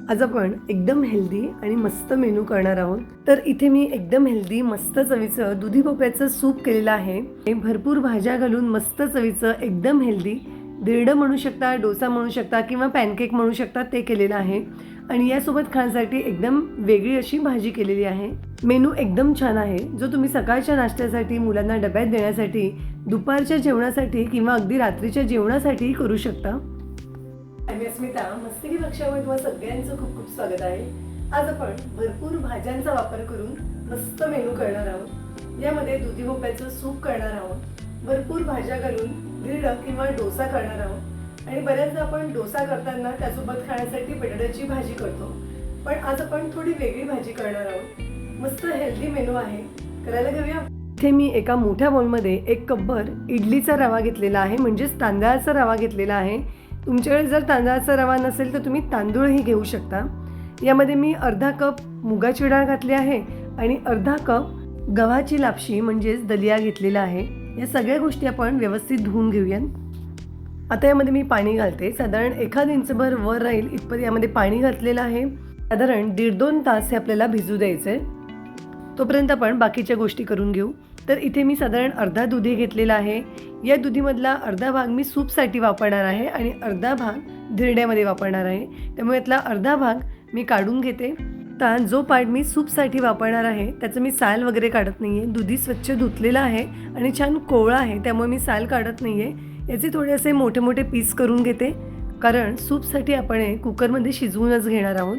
आज आपण एकदम हेल्दी आणि मस्त मेनू करणार आहोत। तर इथे मी एकदम हेल्दी मस्त चवीचं दुधी भोपळ्याचं सूप केलेलं आहे। हे भरपूर भाज्या घालून मस्त चवीचं एकदम हेल्दी धिरडं म्हणू शकता, डोसा म्हणू शकता किंवा पॅनकेक म्हणू शकता ते केलेलं आहे। आणि यासोबत खाण्यासाठी एकदम वेगळी अशी भाजी केलेली आहे। मेनू एकदम छान आहे, जो तुम्ही सकाळच्या नाश्त्यासाठी, मुलांना डब्यात देण्यासाठी, दुपारच्या जेवणासाठी किंवा अगदी रात्रीच्या जेवणासाठी करू शकता। मी अस्मिता, मस्तकी कक्षामध्ये तुम्हाला सगळ्यांचं खूप खूप स्वागत आहे। आज आपण भरपूर भाज्यांचा वापर करून मस्त मेनू करणार आहोत। यामध्ये दुधी भोपळ्याचं सूप करणार आहोत, भरपूर भाज्या घालून धिरडं किंवा डोसा करणार आहोत। आणि बऱ्याचदा आपण डोसा करताना त्यासोबत खाण्यासाठी बटाट्याची भाजी करतो, पण आज आपण थोडी वेगळी भाजी करणार आहोत। मस्त हेल्दी मेनू आहे, करायला घेऊया। इथे मी एका मोठ्या बाउलमध्ये 1 कपभर इडलीचा रवा घेतलेला आहे, म्हणजेच तांदळाचा रवा घेतलेला आहे। तुमच्याकडे जर तांदळाचा रवा नसेल तर तुम्ही तांदूळही घेऊ शकता। यामध्ये मी अर्धा कप मुगाची डाळ घातली आहे आणि अर्धा कप गव्हाची लापशी म्हणजेच दलिया घेतलेला आहे। या सगळ्या गोष्टी आपण व्यवस्थित धुवून घेऊया। आता यामध्ये मी पाणी घालते, साधारण 1 इंचभर वर राहील इतपत यामध्ये पाणी घातलेलं आहे। साधारण 1.5-2 तास हे आपल्याला भिजू द्यायचं आहे, तोपर्यंत आपण बाकीच्या गोष्टी करून घेऊ। तर इथे मी साधारण अर्धा दुधी घेतलेला आहे। या दुधीमधला अर्धा भाग मी सूपसाठी वापरणार आहे आणि अर्धा भाग धिरड्यामध्ये वापरणार आहे, त्यामुळे यातला अर्धा भाग मी काढून घेते। तर जो पार्ट मी सूपसाठी वापरणार आहे त्याचं मी साल वगैरे काढत नाही आहे। दुधी स्वच्छ धुतलेला आहे आणि छान कोवळा आहे, त्यामुळे मी साल काढत नाही आहे। याचे थोडे असे मोठे मोठे पीस करून घेते, कारण सूपसाठी आपण हे कुकरमध्ये शिजवूनच घेणार आहोत।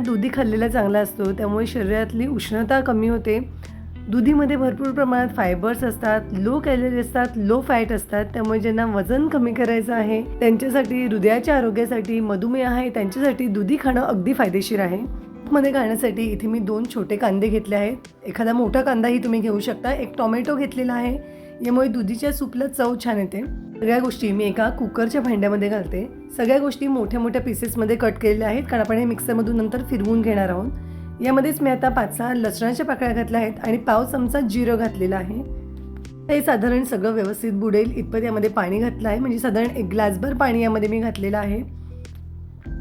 दुधी खाल्लेला चांगला असतो, त्यामुळे शरीरातली उष्णता कमी होते। दुधीमध्ये भरपूर प्रमाणात फायबर्स असतात, लो कॅलरी असतात, लो फॅट असतात, त्यामुळे ज्यांना वजन कमी करायचं आहे त्यांच्यासाठी, हृदयाच्या आरोग्यासाठी, मधुमेह आहे त्यांच्यासाठी दुधी खाणं अगदी फायदेशीर आहे। मध्ये घालण्यासाठी इथे मी 2 छोटे कांदे घेतले आहेत, एखादा मोठा कांदाही तुम्ही घेऊ शकता। 1 टोमॅटो घेतलेला आहे, यामुळे दुधीच्या सूपला चव छान येते। सगळ्या गोष्टी मी एका कुकरच्या भांड्यामध्ये घालते। सगळ्या गोष्टी मोठ्या मोठ्या पीसेसमध्ये कट केलेल्या आहेत, कारण आपण हे मिक्सरमधून नंतर फिरवून घेणार आहोत। यामध्येच मी आता 5-6 लसणाच्या पाकळ्या घातल्या आहेत आणि पाव चमचा जिरं घातलेलं आहे। हे साधारण सगळं व्यवस्थित बुडेल इतपत यामध्ये पाणी घातलं आहे, म्हणजे साधारण 1 ग्लासभर पाणी यामध्ये मी घातलेलं आहे।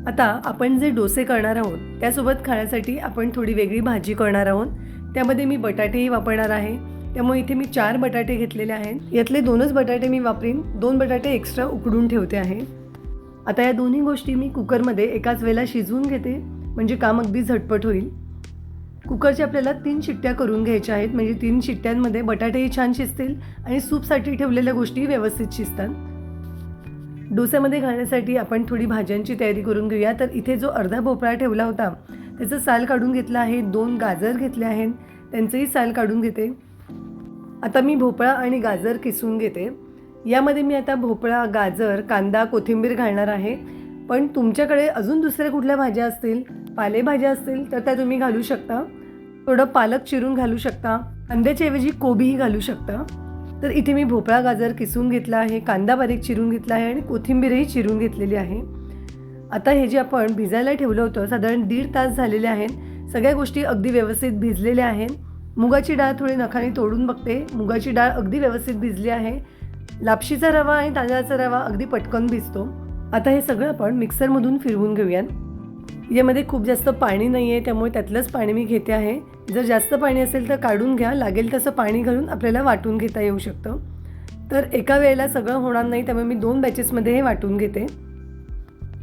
आता आपण जे डोसे करणार आहोत त्यासोबत खाण्यासाठी आपण थोडी वेगळी भाजी करणार आहोत। त्यामध्ये मी बटाटेही वापरणार आहे, त्यामुळे इथे मी 4 बटाटे घेतलेले आहेत। यातले 2च बटाटे मी वापरीन, 2 बटाटे एक्स्ट्रा उकडून ठेवते आहे। आता या दोन्ही गोष्टी मी कुकरमध्ये एकाच वेळेला शिजवून घेते, म्हणजे काम अगदी झटपट होईल। कुकरच्या आपल्याला 3 शिट्ट्या करून घ्यायच्या आहेत, म्हणजे 3 शिट्ट्यांमध्ये बटाटेही छान शिजतील आणि सूपसाठी ठेवलेल्या गोष्टी व्यवस्थित शिजतात। डोस्यामध्ये घालण्यासाठी आपण थोडी भाज्यांची तयारी करून घेऊया। तर इथे जो अर्धा भोपळा ठेवला होता त्याचं साल काढून घेतलं आहे, 2 गाजर घेतले आहेत, त्यांचंही साल काढून घेते। आता मी भोपळा आणि गाजर किसून घेते। यामध्ये मी आता भोपळा, गाजर, कांदा, कोथिंबीर घालणार आहे, पण तुमच्याकडे अजून दुसऱ्या कुठल्या भाज्या असतील, पालेभाज्या असतील तर त्या तुम्ही घालू शकता। थोडं पालक चिरून घालू शकता, कांद्याच्या ऐवजी कोबीही घालू शकता। तर इथे मी भोपळा, गाजर किसून घेतला आहे, कांदा बारीक चिरून घेतला आहे आणि कोथिंबीरही चिरून घेतलेली आहे। आता हे जे आपण भिजायला ठेवलं होतं साधारण 1.5 तास झालेले आहेत, सगळ्या गोष्टी अगदी व्यवस्थित भिजलेल्या आहेत। मुगाची डाळ थोडी नखाने तोडून बघते, मुगाची डाळ अगदी व्यवस्थित भिजली आहे। लापशीचा रवा आणि तांदळाचा रवा अगदी पटकन भिजतो। आता हे सगळं आपण मिक्सरमधून फिरवून घेऊया। यामध्ये खूप जास्त पाणी नाही आहे, त्यामुळे त्यातलंच पाणी मी घेते आहे। जर जास्त पाणी असेल तर काढून घ्या, लागेल तसं पाणी घालून आपल्याला वाटून घेता येऊ शकतं। तर एका वेळेला सगळं होणार नाही, त्यामुळे मी 2 बॅचेसमध्ये हे वाटून घेते।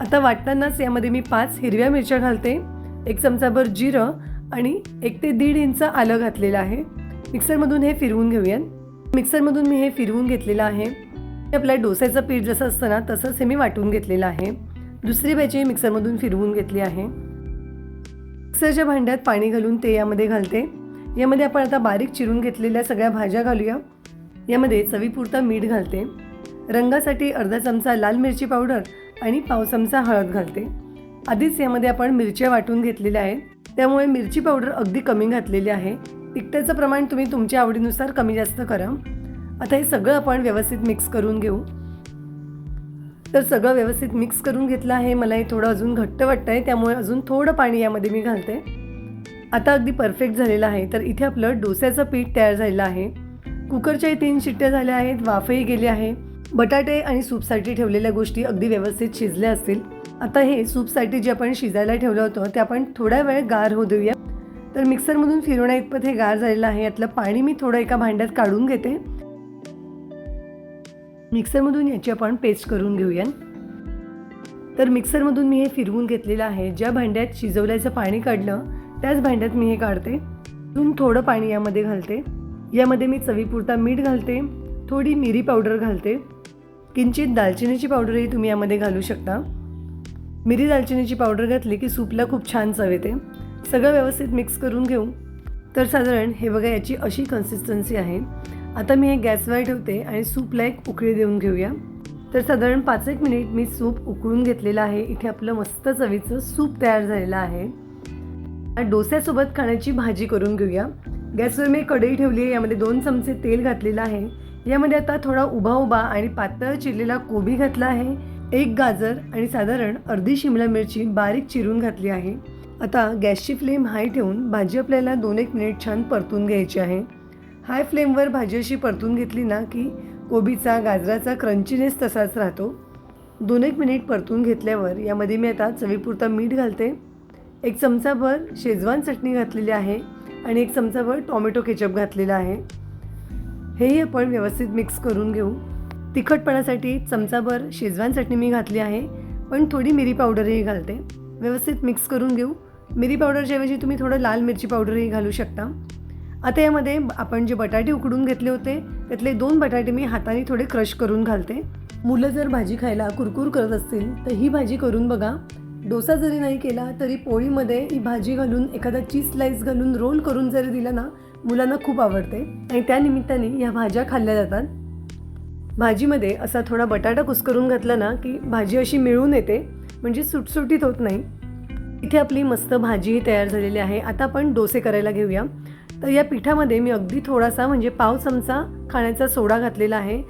आता वाटतानाच यामध्ये मी 5 हिरव्या मिरच्या घालते, 1 चमचाभर जिरं आणि 1 ते 1.5 इंच आलं घातलेलं आहे। मिक्सरमधून हे फिरवून घेऊया। मिक्सरमधून मी हे फिरवून घेतलेलं आहे। आपल्या डोस्याचं पीठ जसं असतं ना तसंच हे मी वाटून घेतलेलं आहे। दुसरी बॅचही मिक्सरमधून फिरवून घेतली आहे। मिक्सरच्या भांड्यात पाणी घालून ते यामध्ये घालते। यामध्ये आपण आता बारीक चिरून घेतलेल्या सगळ्या भाज्या घालूया। यामध्ये चवीपुरता मीठ घालते, रंगासाठी अर्धा चमचा लाल मिरची पावडर आणि पाव चमचा हळद घालते। आधीच यामध्ये आपण मिरच्या वाटून घेतलेल्या आहेत, त्यामुळे मिरची पावडर अगदी कमी घातलेली आहे। तिखटाचं प्रमाण तुम्ही तुमच्या आवडीनुसार कमी जास्त करा। आता हे सगळं आपण व्यवस्थित मिक्स करून घेऊ। तर सगळं व्यवस्थित मिक्स करून घेतलं आहे। मला हे थोडं अजून घट्ट वाटतं आहे, त्यामुळे अजून थोडं पाणी यामध्ये मी घालते। आता अगदी परफेक्ट झालेलं आहे। तर इथे आपलं डोस्याचं पीठ तयार झालेलं आहे। कुकरच्याही 3 शिट्ट्या झाल्या आहेत, वाफही गेली आहे। बटाटे आणि सूपसाठी ठेवलेल्या गोष्टी अगदी व्यवस्थित शिजल्या असतील। आता हे सूपसाठी जे आपण शिजायला ठेवलं होतं ते आपण थोडा वेळ गार होऊ देऊया. तर मिक्सरमधून फिरवण्या इतपत हे गार झालेलं आहे. यातलं पाणी मी थोडं एका भांड्यात काढून घेते. मिक्सरमधून याची आपण पेस्ट करून घेऊया. तर मिक्सरमधून मी हे फिरवून घेतलेलं आहे. ज्या भांड्यात शिजवल्याचं पाणी काढलं त्याच भांड्यात मी हे काढते. अजून थोडं पाणी यामध्ये घालते. यामध्ये मी चवीपुरता मीठ घालते, थोडी मिरी पावडर घालते, किंचित दालचिनीची पावडरही तुम्ही यामध्ये घालू शकता. मिरी दालचिनीची पावडर घातली की सूपला खूप छान चव येते. सगळं व्यवस्थित मिक्स करून घेऊ. तर साधारण हे बघा याची अशी कन्सिस्टन्सी आहे. आता मी हे गॅसवर ठेवते आणि सूपला एक उकळी देऊन घेऊया. तर साधारण 5-1 मिनिट मी सूप उकळून घेतलेलं आहे. इथे आपलं मस्त चवीचं सूप तयार झालेलं आहे. डोस्यासोबत खाण्याची भाजी करून घेऊया. गॅसवर मी कढई ठेवली आहे. यामध्ये 2 चमचे तेल घातलेलं आहे. यामध्ये आता थोडा उभा आणि पातळ चिरलेला कोबी घातला आहे, 1 गाजर आणि साधारण अर्धी शिमला मिरची बारीक चिरून घातली आहे. आता गॅसची फ्लेम हाय ठेवून भाजी आपल्याला 2-1 मिनिट छान परतून घ्यायची आहे. हाय फ्लेमवर भाजी अशी परतून घेतली ना की कोबीचा गाजराचा क्रंचीनेस तसाच राहतो. 2-1 मिनिट परतून घेतल्यावर यामध्ये मी आता चवीपुरता मीठ घालते, 1 चमचाभर शेजवान चटणी घातलेली आहे आणि 1 चमचाभर टोमॅटो केचप घातलेला आहे. हेही आपण व्यवस्थित मिक्स करून घेऊ. तिखटपणासाठी चमचाभर शेजवान चटणी मी घातली आहे, पण थोडी मिरी पावडरही घालते. व्यवस्थित मिक्स करून घेऊ. मिरी पावडरच्या ऐवजी तुम्ही थोडं लाल मिरची पावडरही घालू शकता. आता यामध्ये आपण जे बटाटे उकडून घेतले होते त्यातले 2 बटाटे मी हाताने थोडे क्रश करून घालते. मुलं जर भाजी खायला कुरकुर करत असतील तर ही भाजी करून बघा. डोसा जरी नाही केला तरी पोळीमध्ये ही भाजी घालून एखादा चीज स्लाइस घालून रोल करून जरी दिला ना, मुलांना खूप आवडते आणि त्यानिमित्ताने ह्या भाज्या खाल्ल्या जातात. भाजीमध्ये असा थोडा बटाटा कुस्करून घातला ना की भाजी अशी मिळून येते, म्हणजे सुटसुटीत होत नाही. इथे आपली मस्त भाजीही तयार झालेली आहे. आता आपण डोसे करायला घेऊया. तर या पिठामध्ये मी अगदी थोडासा म्हणजे पाव चमचा खाण्याचा सोडा घातलेला आहे.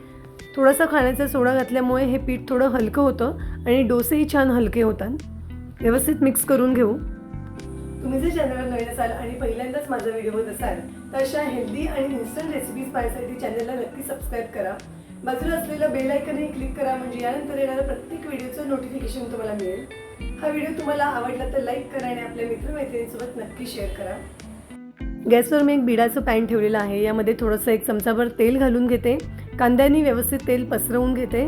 थोडासा खाण्याचा सोडा घातल्यामुळे हे पीठ थोडं हलकं होतं आणि डोसेही छान हलके होतात. व्यवस्थित मिक्स करून घेऊ. तुम्ही जर चॅनलवर नवीन असाल आणि पहिल्यांदाच माझा व्हिडिओ बघत असाल तर अशा हेल्दी आणि इन्स्टंट रेसिपीज पाहण्यासाठी चॅनलला नक्की सबस्क्राईब करा. बाजूला असलेलं बेल आयकनही क्लिक करा, म्हणजे यानंतर येणाऱ्या प्रत्येक व्हिडिओचं नोटिफिकेशन तुम्हाला मिळेल. हा व्हिडिओ तुम्हाला आवडला तर लाईक करा आणि आपल्या मित्रमैत्रिणींसोबत नक्की शेअर करा. गॅसवर मी एक बिडाचं पॅन ठेवलेलं आहे. यामध्ये थोडंसं 1 चमचाभर तेल घालून घेते. कांद्याने व्यवस्थित तेल पसरवून घेते.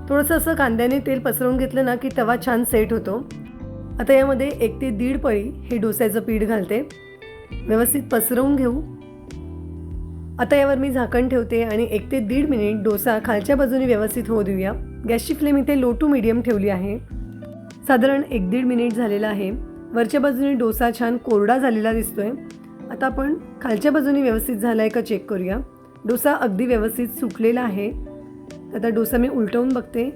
थोडंसं असं कांद्याने तेल पसरवून घेतलं ना की तवा छान सेट होतो. आता यामध्ये 1 ते 1.5 पळी हे डोस्याचं पीठ घालते. व्यवस्थित पसरवून घेऊ. आता यावर मी झाकण ठेवते आणि 1 ते 1.5 मिनिट डोसा खालच्या बाजूने व्यवस्थित होऊ देऊया. गॅसची फ्लेम इथे लो टू मीडियम ठेवली आहे. साधारण 1-1.5 मिनिट झालेला आहे. वरच्या बाजूने डोसा छान कोरडा झालेला दिसतोय. आता आपण खालच्या बाजूने व्यवस्थित झाला आहे का चेक करूया. डोसा अगदी व्यवस्थित सुकलेला आहे. आता डोसा मी उलटवून बघते.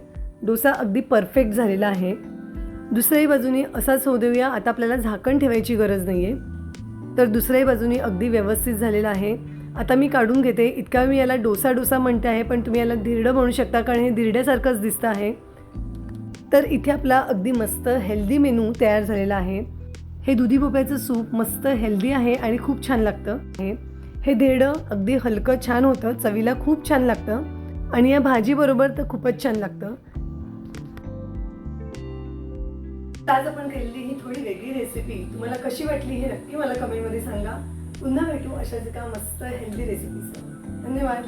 डोसा अगदी परफेक्ट झालेला आहे. दुसऱ्याही बाजूने असाच होऊ देऊया. आता आपल्याला झाकण ठेवायची गरज नाही आहे. तर दुसऱ्याही बाजूने अगदी व्यवस्थित झालेला आहे. आता मी काढून घेते. इतका मी याला डोसा म्हणते आहे, पण तुम्ही याला धिरडं म्हणू शकता कारण हे धिरड्यासारखंच दिसतं आहे. तर इथे आपला अगदी मस्त हेल्दी मेनू तयार झालेला आहे. हे दुधी भोपळ्याचं सूप मस्त हेल्दी आहे आणि खूप छान लागतं. हे धिरडं अगदी हलकं छान होतं, चवीला खूप छान लागतं आणि या भाजीबरोबर तर खूपच छान लागतं. आज आपण केलेली ही थोडी वेगळी रेसिपी तुम्हाला कशी वाटली हे नक्की मला कमेंटमध्ये सांगा. पुन्हा भेटू अशाच एका मस्त हेल्दी रेसिपीसह. धन्यवाद.